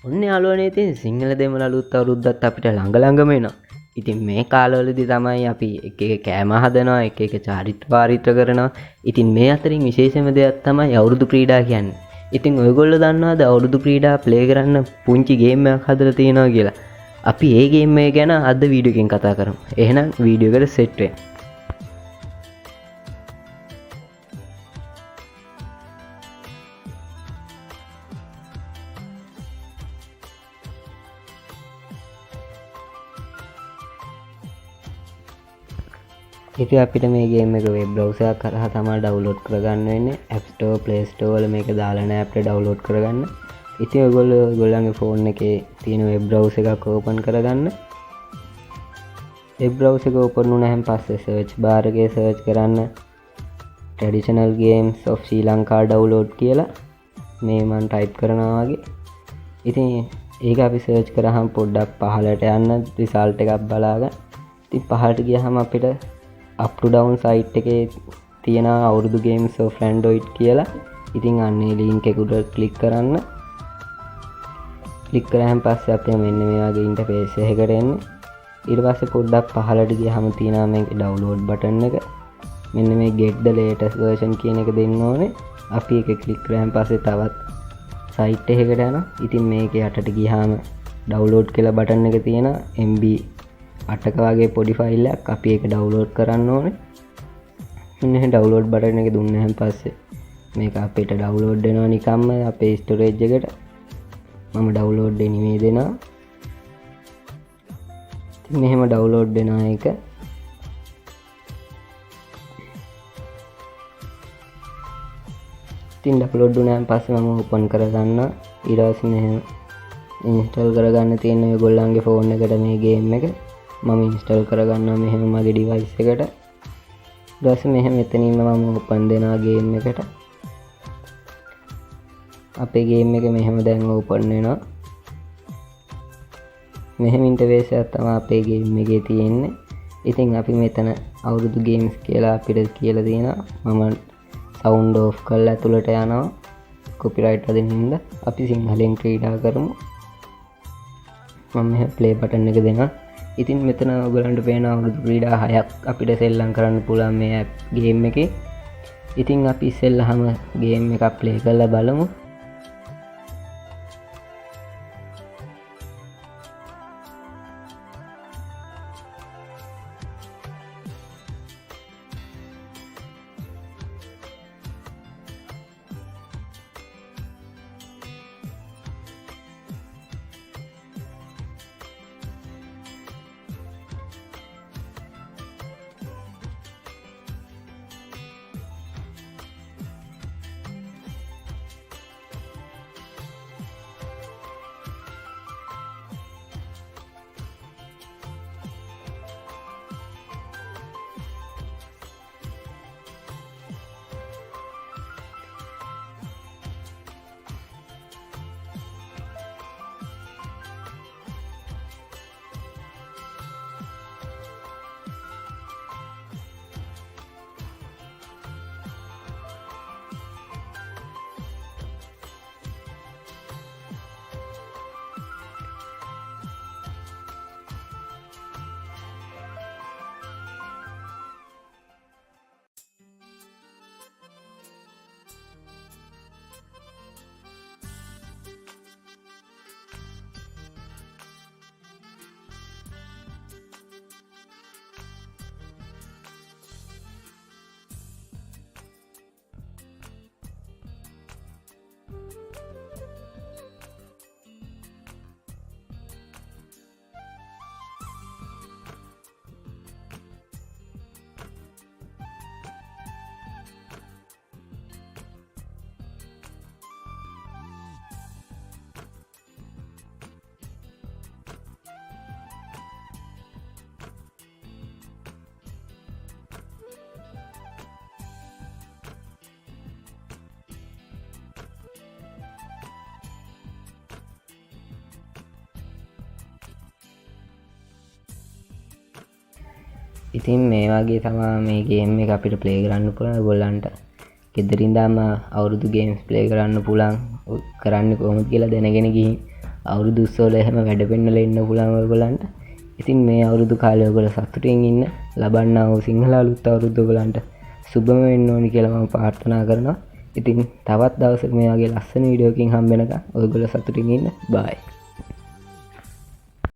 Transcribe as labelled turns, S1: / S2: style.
S1: ඔන්න යාළුවනේ ඉතින් සිංහල දෙමළ අලුත් අවුරුද්දත් අපිට ළඟ ළඟම එනවා. ඉතින් මේ කාලවලදී තමයි අපි එක එක කෑම හදනවා, එක එක චාරිත්‍ර වාරිත්‍ර කරනවා. ඉතින් මේ අතරින් විශේෂම දෙයක් තමයි අවුරුදු ක්‍රීඩා කියන්නේ. ඉතින් ඔයගොල්ලෝ දන්නවද අවුරුදු ක්‍රීඩා ප්ලේ කරන්න පුංචි ගේම් එකක් හදලා තියෙනවා කියලා? අපි ඒ ගේම් එක ගැන අද වීඩියෝ එකෙන් කතා කරමු. එහෙනම් වීඩියෝ එකට සෙට් වෙන්න. ඉතින් අපිට මේ ගේම් එක වෙබ් බ්‍රවුසර් එකක් කරහා තමයි ඩවුන්ලෝඩ් කරගන්න වෙන්නේ. App Store, Play Store වල මේක දාලා නැහැ අපිට ඩවුන්ලෝඩ් කරගන්න. ඉතින් ඔයගොල්ලන්ගේ ෆෝන් එකේ තියෙන වෙබ් බ්‍රවුසර් එකක් ඕපන් කරගන්න. වෙබ් බ්‍රවුසර් එක ඕපන් වුණාම පස්සේ සර්ච් බාර් එකේ සර්ච් කරන්න traditional games of Sri Lanka download කියලා මේ මම ටයිප් කරනවා වගේ. ඉතින් ඒක අපි සර්ච් කරාම පොඩ්ඩක් පහළට යන්න රිසල්ට් එකක් බලාගන්න. ඉතින් පහළට ගියාම අපිට up to down site එකේ තියෙන අවුරුදු games of Android කියලා. ඉතින් අන්නේ link එක උඩ ක්ලික් කරන්න. ක්ලික් කරාම පස්සේ අපිට මෙන්න මේ වගේ ඉන්ටර්ෆේස් එකකට එන්නේ. ඊට පස්සේ පොඩ්ඩක් පහළට ගියාම තියෙනවා මේක download button එක. මෙන්න මේ get the latest version කියන එක දෙන්න ඕනේ. අපි ඒක ක්ලික් කරාම පස්සේ තවත් site එකකට යනවා. ඉතින් මේක යටට ගියාම download කියලා button එක තියෙනවා. MB 8ක වගේ පොඩි ෆයිල් එකක් අපි ඒක ඩවුන්ලෝඩ් කරන්න ඕනේ. මෙන්න ඩවුන්ලෝඩ් බටන් එක දුන්නාම පස්සේ මේක අපිට ඩවුන්ලෝඩ් වෙනවා නිකම්ම අපේ ස්ටෝරේජ් එකට. මම ඩවුන්ලෝඩ් එනිමේ දෙනවා. ඉතින් මෙහෙම ඩවුන්ලෝඩ් වෙනවා ඒක. ඉතින් ඩවුන්ලෝඩ් වුණාන් පස්සේ මම ඕපන් කරගන්නවා. ඊට පස්සේ මෙහෙම ඉන්ස්ටෝල් කරගන්න තියෙන ඔයගොල්ලන්ගේ ෆෝන් එකට මේ ගේම් එක මම ඉන්ස්ටෝල් කරගන්නවා මෙහෙම මගේ ඩිවයිස් එකට. ඊට පස්සේ මෙහෙම මෙතනින්ම මම ඕපන් දෙනවා ගේම් එකට. අපේ ගේම් එක මෙහෙම දැන් ඕපන් වෙනවා. මෙහෙම ඉන්ටර්ෆේස් එකක් තමයි අපේ ගේම් එකේ තියෙන්නේ. ඉතින් අපි මෙතන අවුරුදු ගේම්ස් කියලා අපිට කියලා තියෙනවා. මම සවුන්ඩ් ඔෆ් කරලා ඇතුළට යනවා. කොපිරයිට් වදින්න හින්දා අපි සිංහලෙන් ක්‍රීඩා කරමු. මම මෙහෙම ප්ලේ බටන් එක දෙනවා. ඉතින් මෙතන ඔයගලන්ට පේන අවුරුදු ක්‍රීඩා 6ක් අපිට සෙල්ලම් කරන්න පුළුවන් මේ ගේම් එකේ. ඉතින් අපි ඉස්සෙල්ලාම ගේම් එකක් ප්ලේ කරලා බලමු. ඉතින් මේ වගේ තමයි මේ ගේම් එක අපිට ප්ලේ කරන්න පුළුවන්. ඔයගොල්ලන්ට ගෙදරින් දාම අවුරුදු ගේම්ස් ප්ලේ කරන්න පුළුවන්. කරන්නේ කොහොමද කියලා දැනගෙන ගිහින් අවුරුදු උත්සවවල එහෙම වැඩ පෙන්නලා ඉන්න පුළුවන් ඔයගොල්ලන්ට. ඉතින් මේ අවුරුදු කාලේ ඔයගොල්ලෝ සතුටින් ඉන්න ලබන්නා වූ සිංහල අලුත් අවුරුද්ද ඔයගොල්ලන්ට සුබම වෙන්න ඕනි කියලා මම ප්‍රාර්ථනා කරනවා. ඉතින් තවත් දවසක මේ වගේ ලස්සන වීඩියෝකින් හම්බ වෙනකම් ඔයගොල්ලෝ සතුටින් ඉන්න. බයි.